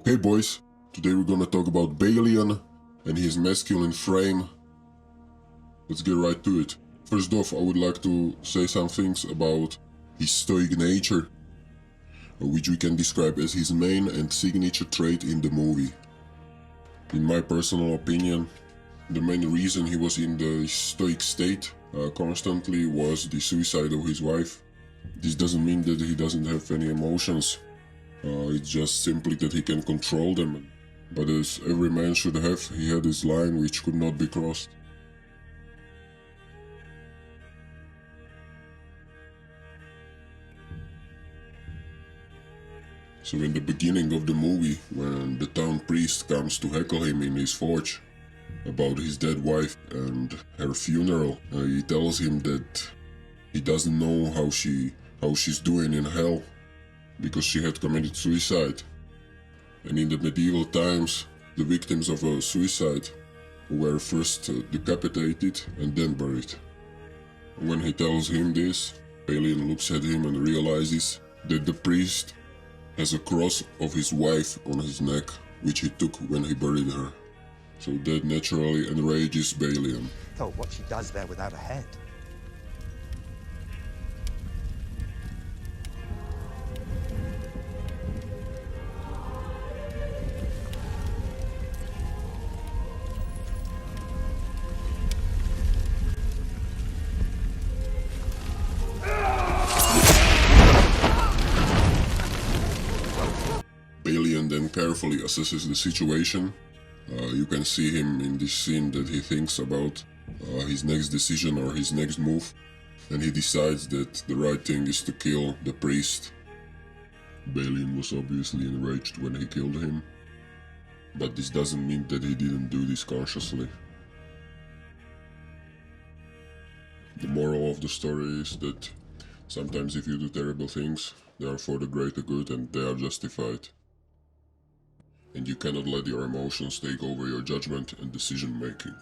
Okay boys, today we're gonna talk about Balian and his masculine frame. Let's get right to it. First off, I would like to say some things about his stoic nature, which we can describe as his main and signature trait in the movie. In my personal opinion, the main reason he was in the stoic state constantly was the suicide of his wife. This doesn't mean that he doesn't have any emotions. It's just simply that he can control them. But as every man should have, he had his line which could not be crossed. So in the beginning of the movie, when the town priest comes to heckle him in his forge about his dead wife and her funeral, he tells him that he doesn't know how she's doing in hell, because she had committed suicide. And in the medieval times, the victims of a suicide were first decapitated and then buried. When he tells him this, Balian looks at him and realizes that the priest has a cross of his wife on his neck, which he took when he buried her. So that naturally enrages Balian. Oh, what she does there without a head. Balian then carefully assesses the situation. You can see him in this scene that he thinks about his next decision or his next move, and he decides that the right thing is to kill the priest. Balian was obviously enraged when he killed him, but this doesn't mean that he didn't do this consciously. The moral of the story is that sometimes if you do terrible things, they are for the greater good and they are justified. And you cannot let your emotions take over your judgment and decision making.